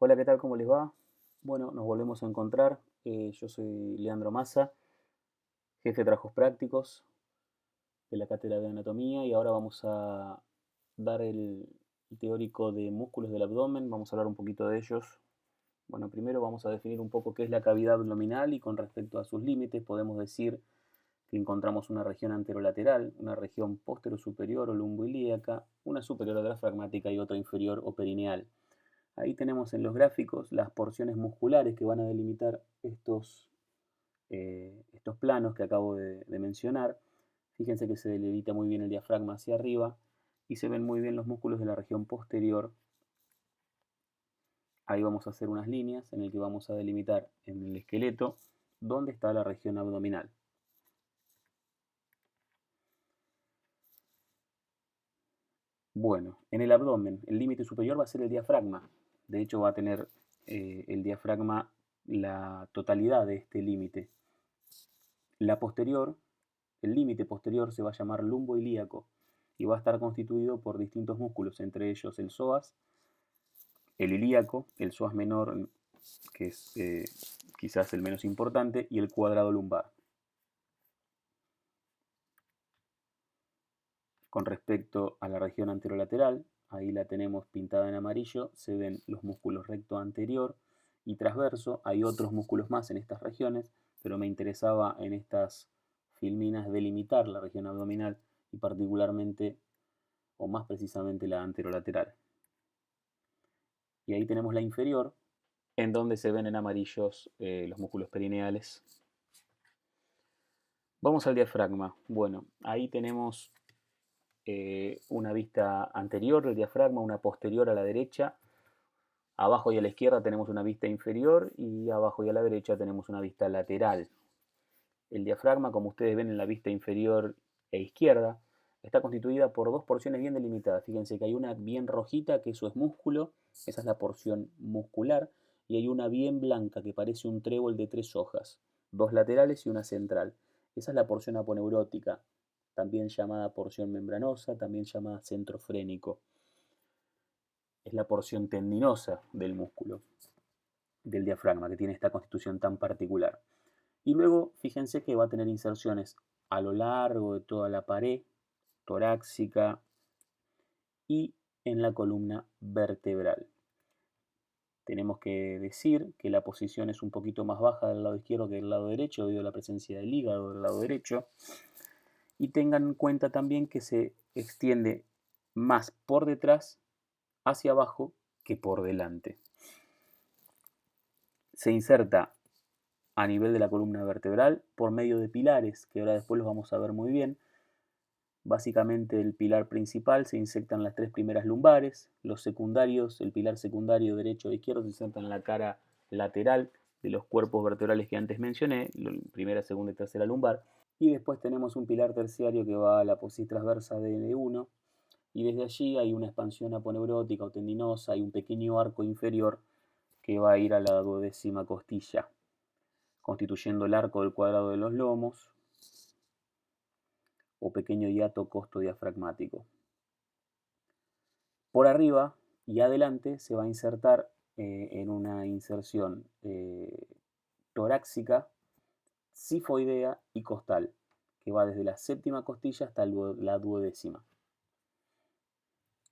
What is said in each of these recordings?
Hola, ¿qué tal? ¿Cómo les va? Bueno, nos volvemos a encontrar. Yo soy Leandro Massa, jefe de trabajos prácticos de la Cátedra de Anatomía y ahora vamos a dar el teórico de músculos del abdomen. Vamos a hablar un poquito de ellos. Bueno, primero vamos a definir un poco qué es la cavidad abdominal y con respecto a sus límites podemos decir que encontramos una región anterolateral, una región posterior-superior o lumboilíaca, una superior o diafragmática y otra inferior o perineal. Ahí tenemos en los gráficos las porciones musculares que van a delimitar estos planos que acabo de mencionar. Fíjense que se delimita muy bien el diafragma hacia arriba y se ven muy bien los músculos de la región posterior. Ahí vamos a hacer unas líneas en el que vamos a delimitar en el esqueleto dónde está la región abdominal. Bueno, en el abdomen, el límite superior va a ser el diafragma. De hecho, va a tener el diafragma la totalidad de este límite. La posterior, el límite posterior se va a llamar lumboilíaco y va a estar constituido por distintos músculos, entre ellos el psoas, el ilíaco, el psoas menor, que es quizás el menos importante, y el cuadrado lumbar. Con respecto a la región anterolateral, ahí la tenemos pintada en amarillo, se ven los músculos recto anterior y transverso. Hay otros músculos más en estas regiones, pero me interesaba en estas filminas delimitar la región abdominal y particularmente o más precisamente la anterolateral. Y ahí tenemos la inferior, en donde se ven en amarillos los músculos perineales. Vamos al diafragma. Bueno, ahí tenemos una vista anterior del diafragma, una posterior a la derecha. Abajo y a la izquierda tenemos una vista inferior y abajo y a la derecha tenemos una vista lateral. El diafragma, como ustedes ven en la vista inferior e izquierda, está constituida por dos porciones bien delimitadas. Fíjense que hay una bien rojita, que eso es músculo, esa es la porción muscular, y hay una bien blanca que parece un trébol de tres hojas, dos laterales y una central. Esa es la porción aponeurótica, también llamada porción membranosa, también llamada centro frénico. Es la porción tendinosa del músculo, del diafragma, que tiene esta constitución tan particular. Y luego fíjense que va a tener inserciones a lo largo de toda la pared torácica y en la columna vertebral. Tenemos que decir que la posición es un poquito más baja del lado izquierdo que del lado derecho debido a la presencia del hígado del lado derecho. Y tengan en cuenta también que se extiende más por detrás hacia abajo que por delante. Se inserta a nivel de la columna vertebral por medio de pilares, que ahora después los vamos a ver muy bien. Básicamente el pilar principal se inserta en las tres primeras lumbares, los secundarios, el pilar secundario derecho e izquierdo se inserta en la cara lateral de los cuerpos vertebrales que antes mencioné, primera, segunda y tercera lumbar, y después tenemos un pilar terciario que va a la posición transversa de L1, y desde allí hay una expansión aponeurótica o tendinosa, hay un pequeño arco inferior que va a ir a la duodécima costilla, constituyendo el arco del cuadrado de los lomos o pequeño hiato costodiafragmático. Por arriba y adelante se va a insertar en una inserción torácica, sifoidea y costal, que va desde la séptima costilla hasta la duodécima.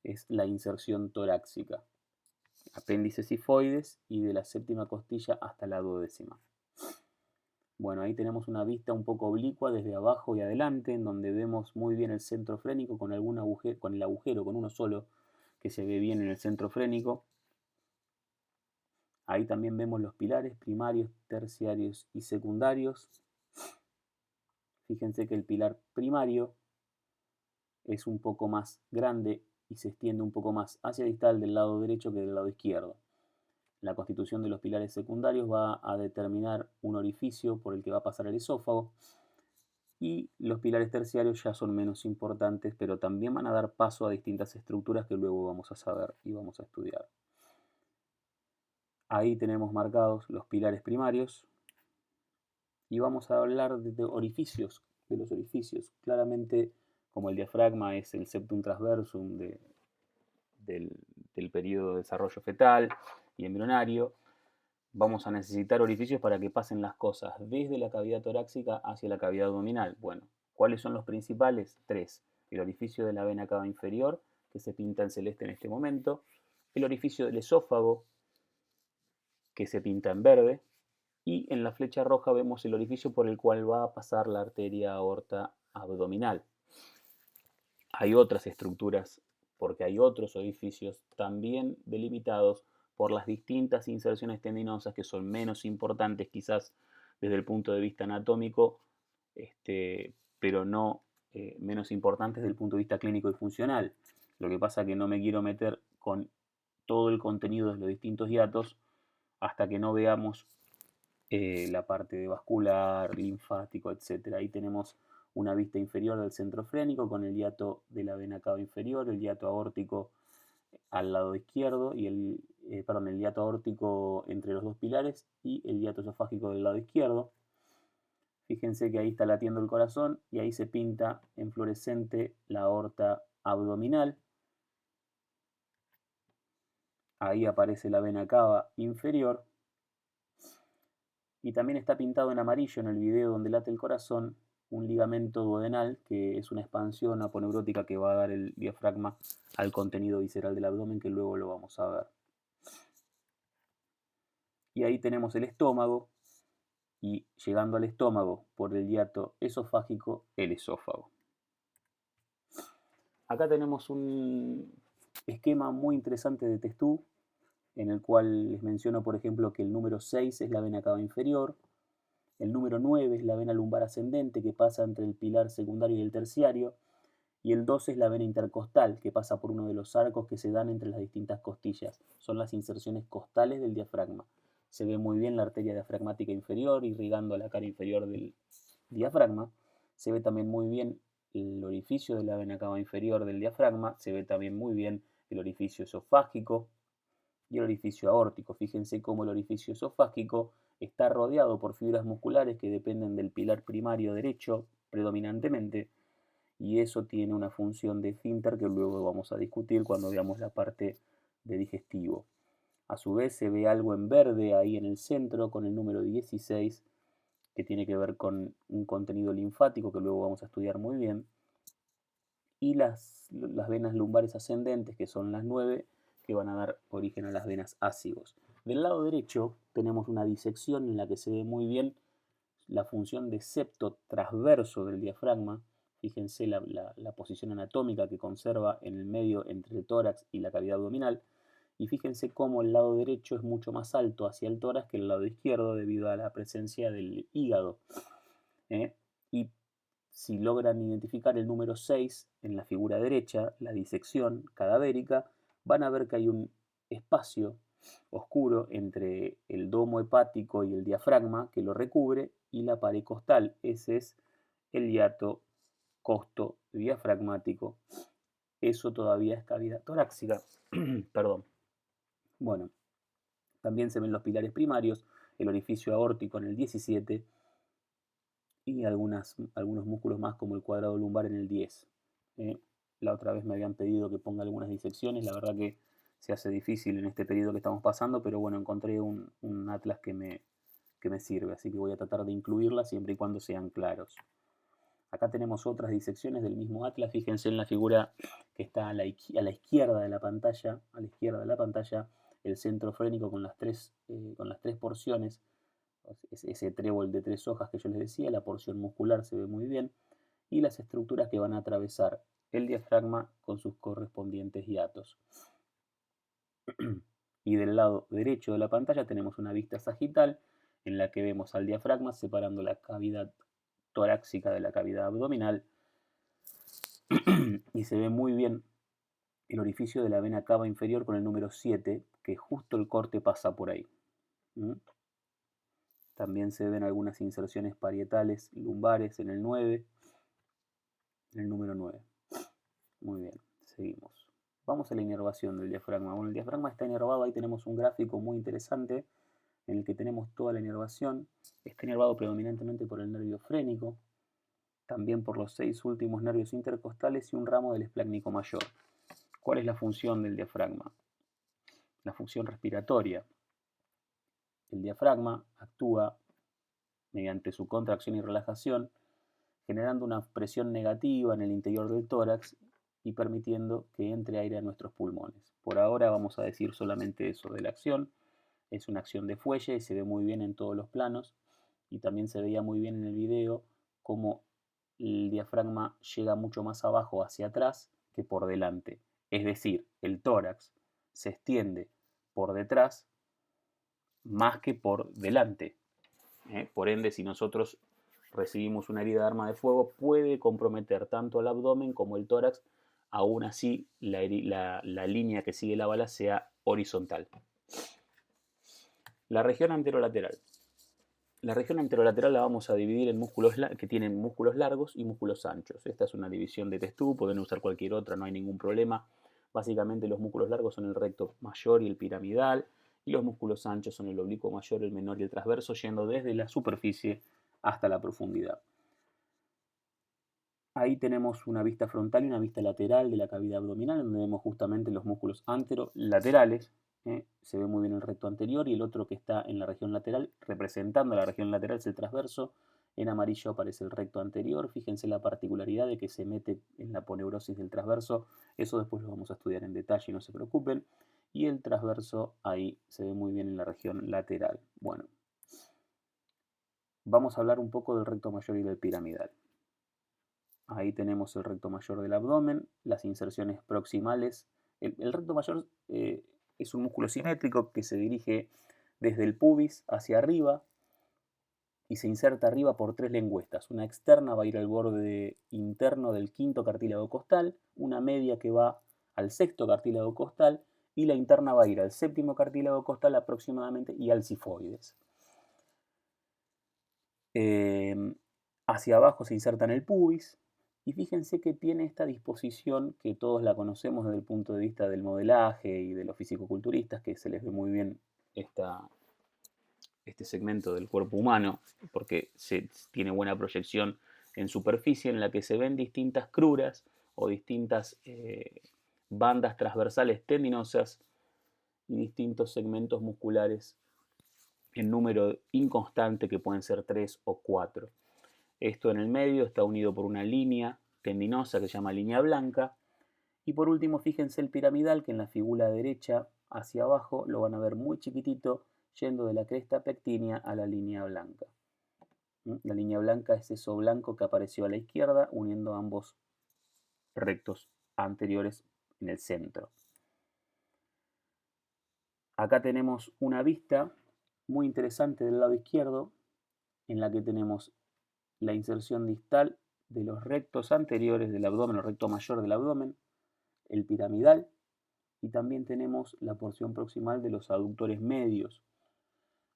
Es la inserción torácica. Apéndices sifoides y de la séptima costilla hasta la duodécima. Bueno, ahí tenemos una vista un poco oblicua desde abajo y adelante, en donde vemos muy bien el centro frénico con con el agujero, con uno solo, que se ve bien en el centro frénico. Ahí también vemos los pilares primarios, terciarios y secundarios. Fíjense que el pilar primario es un poco más grande y se extiende un poco más hacia distal del lado derecho que del lado izquierdo. La constitución de los pilares secundarios va a determinar un orificio por el que va a pasar el esófago y los pilares terciarios ya son menos importantes, pero también van a dar paso a distintas estructuras que luego vamos a saber y vamos a estudiar. Ahí tenemos marcados los pilares primarios y vamos a hablar de orificios, de los orificios. Claramente, como el diafragma es el septum transversum del periodo de desarrollo fetal, y embrionario, vamos a necesitar orificios para que pasen las cosas desde la cavidad torácica hacia la cavidad abdominal. Bueno, ¿cuáles son los principales? 3. El orificio de la vena cava inferior, que se pinta en celeste en este momento, el orificio del esófago, que se pinta en verde, y en la flecha roja vemos el orificio por el cual va a pasar la arteria aorta abdominal. Hay otras estructuras, porque hay otros orificios también delimitados por las distintas inserciones tendinosas que son menos importantes quizás desde el punto de vista anatómico, pero no menos importantes desde el punto de vista clínico y funcional. Lo que pasa es que no me quiero meter con todo el contenido de los distintos hiatos hasta que no veamos la parte de vascular, linfático, etc. Ahí tenemos una vista inferior del centro frénico con el hiato de la vena cava inferior, el hiato aórtico al lado izquierdo y el hiato aórtico entre los dos pilares y el hiato esofágico del lado izquierdo. Fíjense que ahí está latiendo el corazón y ahí se pinta en fluorescente la aorta abdominal. Ahí aparece la vena cava inferior. Y también está pintado en amarillo en el video donde late el corazón un ligamento duodenal, que es una expansión aponeurótica que va a dar el diafragma al contenido visceral del abdomen, que luego lo vamos a ver. Y ahí tenemos el estómago, y llegando al estómago por el hiato esofágico, el esófago. Acá tenemos un esquema muy interesante de Testú, en el cual les menciono, por ejemplo, que el número 6 es la vena cava inferior, el número 9 es la vena lumbar ascendente que pasa entre el pilar secundario y el terciario, y el 12 es la vena intercostal que pasa por uno de los arcos que se dan entre las distintas costillas. Son las inserciones costales del diafragma. Se ve muy bien la arteria diafragmática inferior irrigando la cara inferior del diafragma. Se ve también muy bien el orificio de la vena cava inferior del diafragma. Se ve también muy bien el orificio esofágico y el orificio aórtico. Fíjense cómo el orificio esofágico está rodeado por fibras musculares que dependen del pilar primario derecho predominantemente, y eso tiene una función de esfínter que luego vamos a discutir cuando veamos la parte de digestivo. A su vez se ve algo en verde ahí en el centro con el número 16 que tiene que ver con un contenido linfático que luego vamos a estudiar muy bien, y las venas lumbares ascendentes, que son las 9, que van a dar origen a las venas ácigos. Del lado derecho tenemos una disección en la que se ve muy bien la función de septo transverso del diafragma. Fíjense la posición anatómica que conserva en el medio entre el tórax y la cavidad abdominal. Y fíjense cómo el lado derecho es mucho más alto hacia el tórax que el lado izquierdo debido a la presencia del hígado. Y si logran identificar el número 6 en la figura derecha, la disección cadavérica, van a ver que hay un espacio oscuro entre el domo hepático y el diafragma que lo recubre y la pared costal. Ese es el hiato costo diafragmático. Eso todavía es cavidad torácica. Perdón. Bueno, también se ven los pilares primarios, el orificio aórtico en el 17 y algunos músculos más como el cuadrado lumbar en el 10. La otra vez me habían pedido que ponga algunas disecciones, la verdad que se hace difícil en este periodo que estamos pasando, pero bueno, encontré un atlas que me sirve, así que voy a tratar de incluirla siempre y cuando sean claros. Acá tenemos otras disecciones del mismo atlas, fíjense en la figura que está a la izquierda de la pantalla, el centro frénico con las tres porciones, ese trébol de 3 hojas que yo les decía, la porción muscular se ve muy bien, y las estructuras que van a atravesar el diafragma con sus correspondientes hiatos. Y del lado derecho de la pantalla tenemos una vista sagital en la que vemos al diafragma separando la cavidad torácica de la cavidad abdominal y se ve muy bien el orificio de la vena cava inferior con el número 7, que justo el corte pasa por ahí. También se ven algunas inserciones parietales lumbares en el 9, en el número 9. Muy bien, seguimos. Vamos a la inervación del diafragma. Bueno, el diafragma está inervado, ahí tenemos un gráfico muy interesante en el que tenemos toda la inervación. Está inervado predominantemente por el nervio frénico, también por los 6 últimos nervios intercostales y un ramo del esplácnico mayor. ¿Cuál es la función del diafragma? la función respiratoria. El diafragma actúa mediante su contracción y relajación, generando una presión negativa en el interior del tórax y permitiendo que entre aire a nuestros pulmones. Por ahora vamos a decir solamente eso de la acción. Es una acción de fuelle y se ve muy bien en todos los planos, y también se veía muy bien en el video cómo el diafragma llega mucho más abajo hacia atrás que por delante. Es decir, el tórax se extiende por detrás más que por delante. Por ende, si nosotros recibimos una herida de arma de fuego, puede comprometer tanto el abdomen como el tórax, aún así la línea que sigue la bala sea horizontal. La región anterolateral. La región anterolateral la vamos a dividir en músculos que tienen músculos largos y músculos anchos. Esta es una división de Testú, pueden usar cualquier otra, no hay ningún problema. Básicamente los músculos largos son el recto mayor y el piramidal, y los músculos anchos son el oblicuo mayor, el menor y el transverso, yendo desde la superficie hasta la profundidad. Ahí tenemos una vista frontal y una vista lateral de la cavidad abdominal, donde vemos justamente los músculos anterolaterales. Se ve muy bien el recto anterior, y el otro que está en la región lateral, representando la región lateral, es el transverso. En amarillo aparece el recto anterior. Fíjense la particularidad de que se mete en la aponeurosis del transverso. Eso después lo vamos a estudiar en detalle, no se preocupen. Y el transverso ahí se ve muy bien en la región lateral. Bueno, vamos a hablar un poco del recto mayor y del piramidal. Ahí tenemos el recto mayor del abdomen, las inserciones proximales. El recto mayor es un músculo simétrico que se dirige desde el pubis hacia arriba y se inserta arriba por 3 lengüetas. Una externa va a ir al borde interno del quinto cartílago costal, una media que va al sexto cartílago costal, y la interna va a ir al séptimo cartílago costal aproximadamente y al sifoides. Hacia abajo se inserta en el pubis. Y fíjense que tiene esta disposición que todos la conocemos desde el punto de vista del modelaje y de los fisicoculturistas, que se les ve muy bien este segmento del cuerpo humano, porque tiene buena proyección en superficie, en la que se ven distintas cruras o distintas bandas transversales tendinosas y distintos segmentos musculares en número inconstante, que pueden ser 3 o 4. Esto en el medio está unido por una línea tendinosa que se llama línea blanca. Y por último, fíjense el piramidal, que en la figura derecha hacia abajo lo van a ver muy chiquitito, yendo de la cresta pectínea a la línea blanca. La línea blanca es eso blanco que apareció a la izquierda, uniendo ambos rectos anteriores en el centro. Acá tenemos una vista muy interesante del lado izquierdo, en la que tenemos la inserción distal de los rectos anteriores del abdomen, el recto mayor del abdomen, el piramidal, y también tenemos la porción proximal de los aductores medios.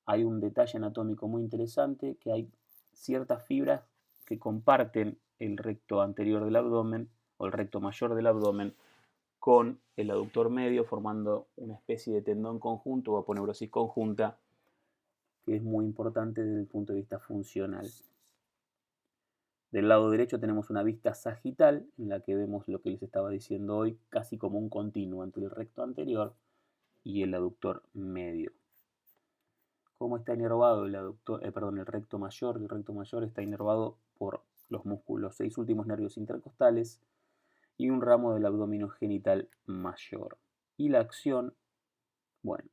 Hay un detalle anatómico muy interesante, que hay ciertas fibras que comparten el recto anterior del abdomen o el recto mayor del abdomen con el aductor medio, formando una especie de tendón conjunto o aponeurosis conjunta, que es muy importante desde el punto de vista funcional. Del lado derecho tenemos una vista sagital, en la que vemos lo que les estaba diciendo hoy, casi como un continuo entre el recto anterior y el aductor medio. ¿Cómo está inervado el recto mayor? El recto mayor está inervado por los 6 últimos nervios intercostales y un ramo del abdominogenital mayor. Y la acción, bueno,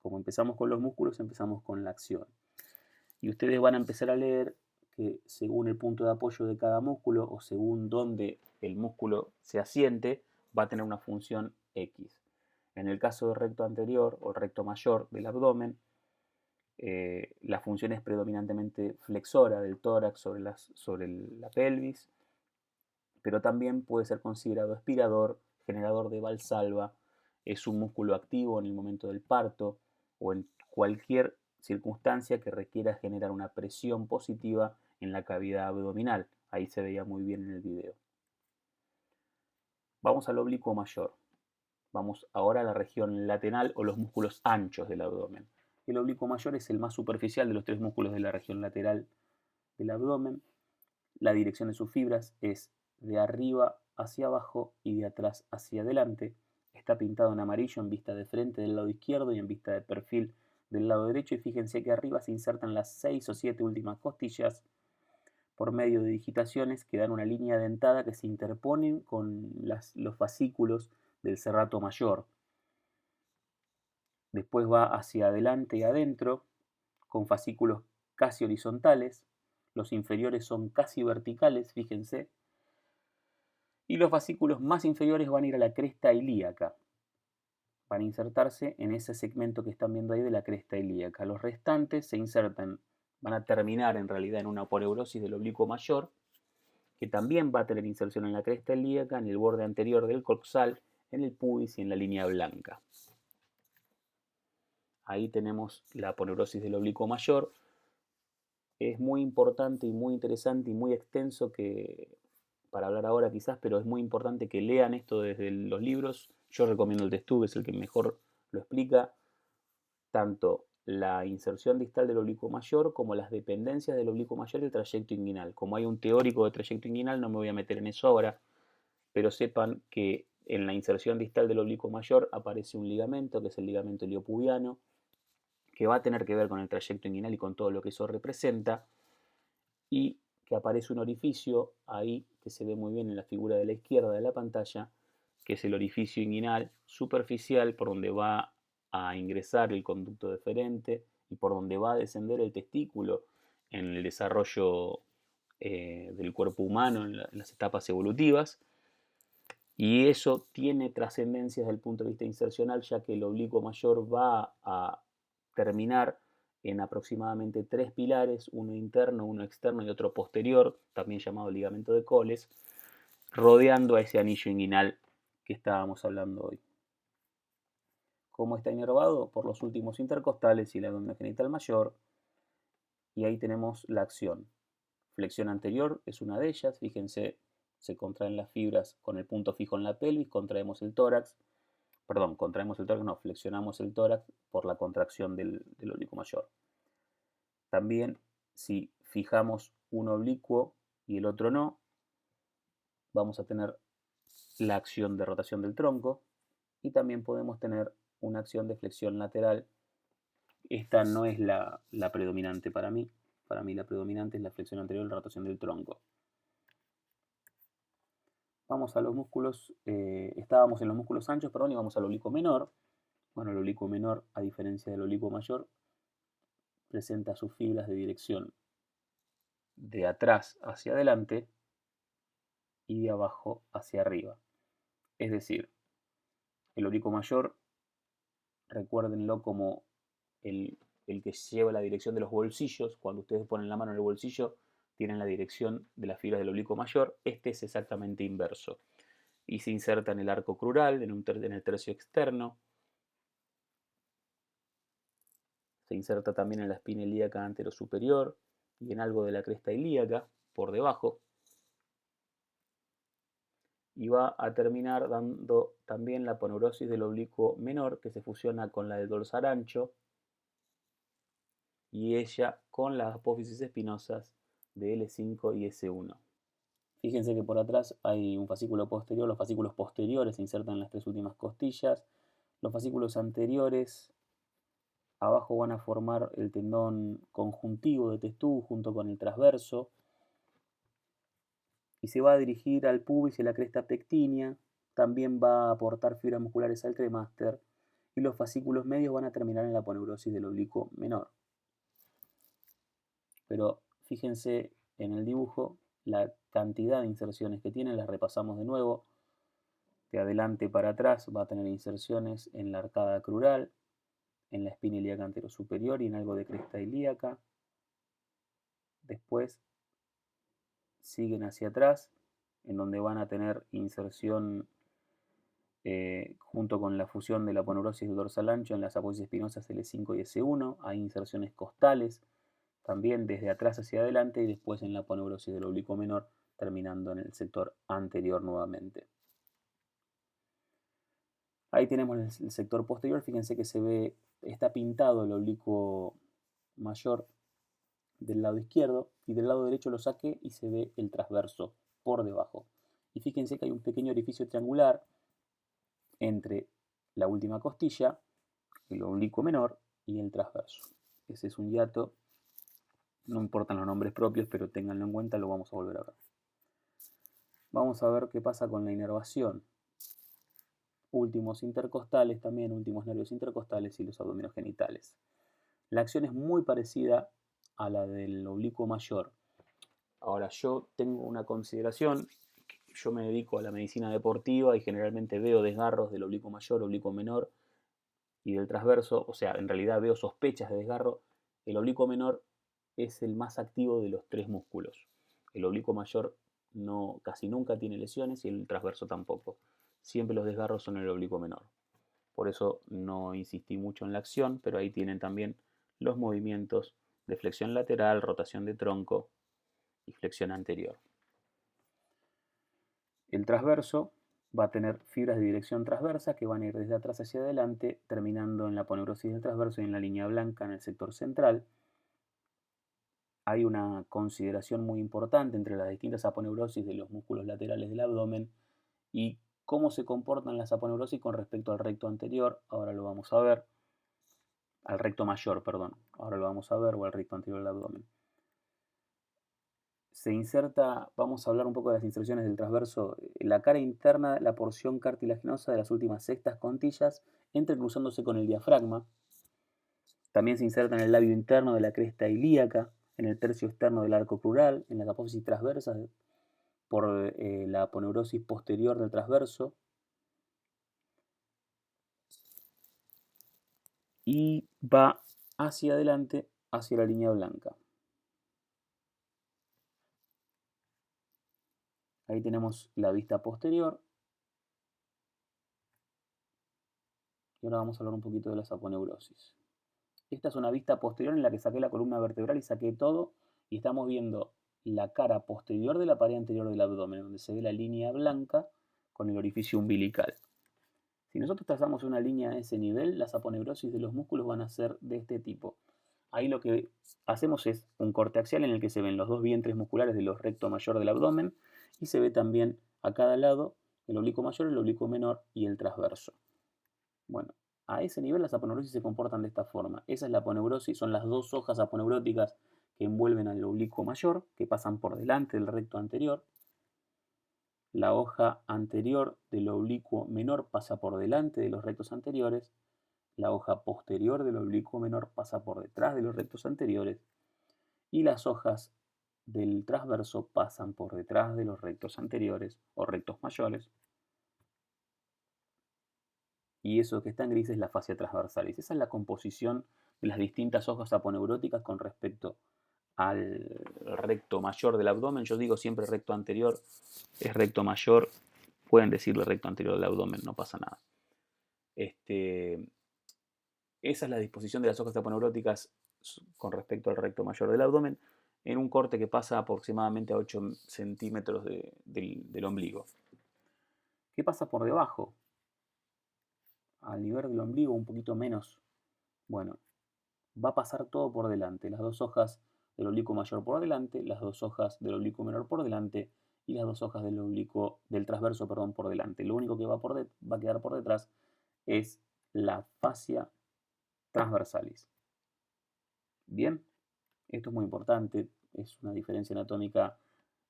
como empezamos con los músculos, empezamos con la acción. Y ustedes van a empezar a leer que según el punto de apoyo de cada músculo o según dónde el músculo se asiente, va a tener una función X. En el caso del recto anterior o recto mayor del abdomen, la función es predominantemente flexora del tórax sobre la pelvis, pero también puede ser considerado aspirador, generador de valsalva. Es un músculo activo en el momento del parto o en cualquier circunstancia que requiera generar una presión positiva en la cavidad abdominal. Ahí se veía muy bien en el video. Vamos al oblicuo mayor. Vamos ahora a la región lateral o los músculos anchos del abdomen. El oblicuo mayor es el más superficial de los 3 músculos de la región lateral del abdomen. La dirección de sus fibras es de arriba hacia abajo y de atrás hacia adelante. está pintado en amarillo en vista de frente del lado izquierdo y en vista de perfil del lado derecho, y fíjense que arriba se insertan las 6 o 7 últimas costillas por medio de digitaciones que dan una línea dentada que se interponen con los fascículos del serrato mayor. Después va hacia adelante y adentro con fascículos casi horizontales, los inferiores son casi verticales, fíjense, y los fascículos más inferiores van a ir a la cresta ilíaca, van a insertarse en ese segmento que están viendo ahí de la cresta ilíaca. Los restantes se insertan, van a terminar en realidad en una aponeurosis del oblicuo mayor, que también va a tener inserción en la cresta ilíaca, en el borde anterior del coxal, en el pubis y en la línea blanca. Ahí tenemos la aponeurosis del oblicuo mayor. Es muy importante y muy interesante y muy extenso para hablar ahora quizás, pero es muy importante que lean esto desde los libros. Yo recomiendo el Testú, que es el que mejor lo explica, tanto la inserción distal del oblicuo mayor como las dependencias del oblicuo mayor y el trayecto inguinal. Como hay un teórico de trayecto inguinal, no me voy a meter en eso ahora, pero sepan que en la inserción distal del oblicuo mayor aparece un ligamento, que es el ligamento iliopubiano, que va a tener que ver con el trayecto inguinal y con todo lo que eso representa, y que aparece un orificio ahí que se ve muy bien en la figura de la izquierda de la pantalla, que es el orificio inguinal superficial por donde va a ingresar el conducto deferente y por donde va a descender el testículo en el desarrollo del cuerpo humano en las etapas evolutivas. Y eso tiene trascendencia desde el punto de vista insercional, ya que el oblicuo mayor va a terminar en aproximadamente 3 pilares, uno interno, uno externo y otro posterior, también llamado ligamento de Coles, rodeando a ese anillo inguinal que estábamos hablando hoy. ¿Cómo está inervado? Por los últimos intercostales y la glándula genital mayor. Y ahí tenemos la acción. Flexión anterior es una de ellas, fíjense, se contraen las fibras con el punto fijo en la pelvis, contraemos el tórax, flexionamos el tórax por la contracción del oblicuo mayor. También, si fijamos un oblicuo y el otro no, vamos a tener la acción de rotación del tronco y también podemos tener una acción de flexión lateral. Esta no es la predominante para mí. Para mí la predominante es la flexión anterior y la rotación del tronco. Vamos a los músculos, estábamos en los músculos anchos, perdón, y vamos al oblicuo menor. Bueno, el oblicuo menor, a diferencia del oblicuo mayor, presenta sus fibras de dirección de atrás hacia adelante y de abajo hacia arriba. Es decir, el oblicuo mayor, recuérdenlo como el que lleva la dirección de los bolsillos. Cuando ustedes ponen la mano en el bolsillo, tienen la dirección de las fibras del oblicuo mayor. Este es exactamente inverso. Y se inserta en el arco crural, en el tercio externo. Se inserta también en la espina ilíaca anterosuperior y en algo de la cresta ilíaca por debajo. Y va a terminar dando también la aponeurosis del oblicuo menor, que se fusiona con la del dorsal ancho y ella con las apófisis espinosas de L5 y S1. Fíjense que por atrás hay un fascículo posterior, los fascículos posteriores se insertan en las 3 últimas costillas, los fascículos anteriores abajo van a formar el tendón conjuntivo de Testú junto con el transverso y se va a dirigir al pubis y a la cresta pectínea, también va a aportar fibras musculares al cremaster y los fascículos medios van a terminar en la aponeurosis del oblicuo menor. Pero fíjense en el dibujo la cantidad de inserciones que tiene, las repasamos de nuevo. De adelante para atrás va a tener inserciones en la arcada crural, en la espina ilíaca anterosuperior y en algo de cresta ilíaca. Después siguen hacia atrás, en donde van a tener inserción junto con la fusión de la aponeurosis del dorsal ancho en las apófisis espinosas L5 y S1. Hay inserciones costales también desde atrás hacia adelante y después en la aponeurosis del oblicuo menor, terminando en el sector anterior nuevamente. Ahí tenemos el sector posterior, fíjense que se ve, está pintado el oblicuo mayor del lado izquierdo y del lado derecho lo saqué y se ve el transverso por debajo. Y fíjense que hay un pequeño orificio triangular entre la última costilla, el oblicuo menor y el transverso. Ese es un hiato, no importan los nombres propios, pero ténganlo en cuenta, lo vamos a volver a ver. Vamos a ver qué pasa con la inervación. Últimos intercostales también, últimos nervios intercostales y los abdominogenitales. La acción es muy parecida a la del oblicuo mayor. Ahora, yo tengo una consideración, yo me dedico a la medicina deportiva y generalmente veo desgarros del oblicuo mayor, oblicuo menor y del transverso, o sea, en realidad veo sospechas de desgarro. El oblicuo menor es el más activo de los tres músculos. El oblicuo mayor no, casi nunca tiene lesiones y el transverso tampoco. Siempre los desgarros son en el oblicuo menor. Por eso no insistí mucho en la acción, pero ahí tienen también los movimientos de flexión lateral, rotación de tronco y flexión anterior. El transverso va a tener fibras de dirección transversa que van a ir desde atrás hacia adelante, terminando en la aponeurosis del transverso y en la línea blanca en el sector central. Hay una consideración muy importante entre las distintas aponeurosis de los músculos laterales del abdomen y cómo se comportan las aponeurosis con respecto al recto anterior. Ahora lo vamos a ver. Al recto mayor, perdón. Ahora lo vamos a ver, o al recto anterior del abdomen. Se inserta, vamos a hablar un poco de las inserciones del transverso, en la cara interna, la porción cartilaginosa de las últimas sextas contillas, entrecruzándose con el diafragma. También se inserta en el labio interno de la cresta ilíaca, en el tercio externo del arco crural, en las apófisis transversas por la aponeurosis posterior del transverso. Y va hacia adelante, hacia la línea blanca. Ahí tenemos la vista posterior. Y ahora vamos a hablar un poquito de las aponeurosis. Esta es una vista posterior en la que saqué la columna vertebral y saqué todo. Y estamos viendo la cara posterior de la pared anterior del abdomen, donde se ve la línea blanca con el orificio umbilical. Si nosotros trazamos una línea a ese nivel, las aponeurosis de los músculos van a ser de este tipo. Ahí lo que hacemos es un corte axial en el que se ven los dos vientres musculares de los recto mayor del abdomen y se ve también a cada lado el oblicuo mayor, el oblicuo menor y el transverso. Bueno, a ese nivel las aponeurosis se comportan de esta forma. Esa es la aponeurosis, son las dos hojas aponeuróticas que envuelven al oblicuo mayor, que pasan por delante del recto anterior. La hoja anterior del oblicuo menor pasa por delante de los rectos anteriores. La hoja posterior del oblicuo menor pasa por detrás de los rectos anteriores. Y las hojas del transverso pasan por detrás de los rectos anteriores o rectos mayores. Y eso que está en gris es la fascia transversalis. Esa es la composición de las distintas hojas aponeuróticas con respecto al recto mayor del abdomen. Yo digo siempre recto anterior, es recto mayor, pueden decirle recto anterior del abdomen, no pasa nada. Esa es la disposición de las hojas aponeuróticas con respecto al recto mayor del abdomen, en un corte que pasa aproximadamente a 8 centímetros del ombligo. ¿Qué pasa por debajo? Al nivel del ombligo, un poquito menos. Bueno, va a pasar todo por delante. Las dos hojas del oblicuo mayor por delante, las dos hojas del oblicuo menor por delante y las dos hojas del transverso, perdón, por delante. Lo único que va a quedar por detrás es la fascia transversalis. Bien, esto es muy importante, es una diferencia anatómica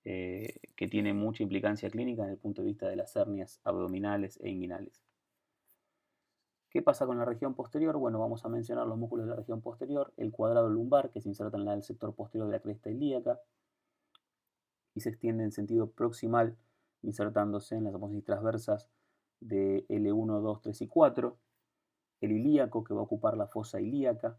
que tiene mucha implicancia clínica desde el punto de vista de las hernias abdominales e inguinales. ¿Qué pasa con la región posterior? Bueno, vamos a mencionar los músculos de la región posterior, el cuadrado lumbar que se inserta en el sector posterior de la cresta ilíaca y se extiende en sentido proximal insertándose en las apófisis transversas de L1, 2, 3 y 4, el ilíaco que va a ocupar la fosa ilíaca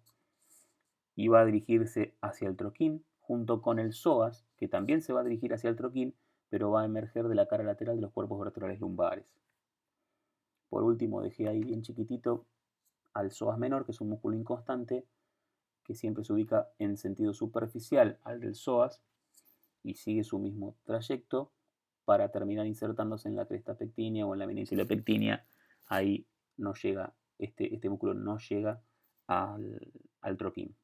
y va a dirigirse hacia el troquín, junto con el psoas, que también se va a dirigir hacia el troquín, pero va a emerger de la cara lateral de los cuerpos vertebrales lumbares. Por último, dejé ahí bien chiquitito al psoas menor, que es un músculo inconstante, que siempre se ubica en sentido superficial al del psoas y sigue su mismo trayecto para terminar insertándose en la cresta pectínea o en la eminencia de la pectínea. Ahí no llega, este músculo no llega al troquín.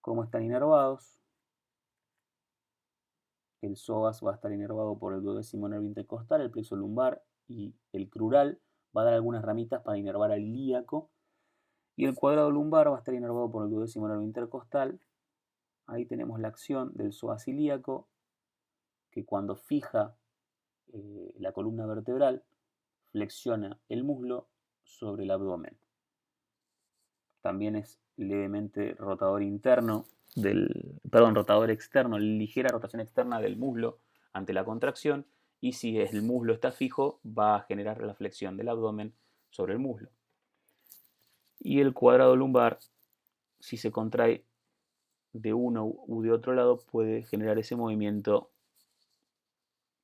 ¿Cómo están inervados? El psoas va a estar inervado por el duodécimo nervio intercostal, el plexo lumbar y el crural va a dar algunas ramitas para inervar al ilíaco, y el cuadrado lumbar va a estar inervado por el duodécimo nervio intercostal. Ahí tenemos la acción del psoas ilíaco, que cuando fija la columna vertebral, flexiona el muslo sobre el abdomen. También es levemente rotador rotador externo, ligera rotación externa del muslo ante la contracción, y si el muslo está fijo, va a generar la flexión del abdomen sobre el muslo. Y el cuadrado lumbar, si se contrae de uno u de otro lado, puede generar ese movimiento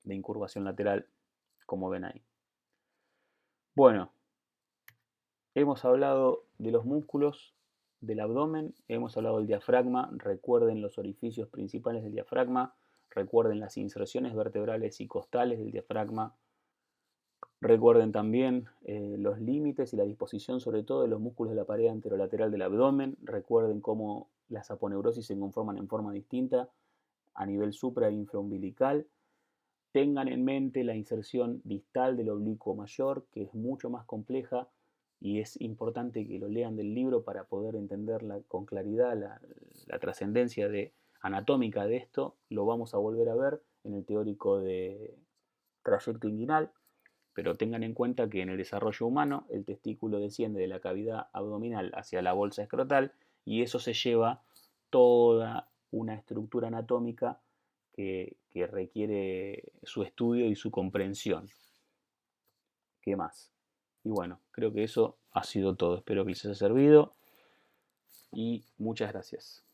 de incurvación lateral, como ven ahí. Bueno, hemos hablado de los músculos del abdomen, hemos hablado del diafragma. Recuerden los orificios principales del diafragma, recuerden las inserciones vertebrales y costales del diafragma. Recuerden también los límites y la disposición sobre todo de los músculos de la pared anterolateral del abdomen. Recuerden cómo las aponeurosis se conforman en forma distinta a nivel supra e infraumbilical. Tengan en mente la inserción distal del oblicuo mayor, que es mucho más compleja, y es importante que lo lean del libro para poder entender con claridad la trascendencia anatómica de esto. Lo vamos a volver a ver en el teórico de trayecto inguinal, pero tengan en cuenta que en el desarrollo humano el testículo desciende de la cavidad abdominal hacia la bolsa escrotal, y eso se lleva toda una estructura anatómica que requiere su estudio y su comprensión. ¿Qué más? Y bueno, creo que eso ha sido todo. Espero que les haya servido y muchas gracias.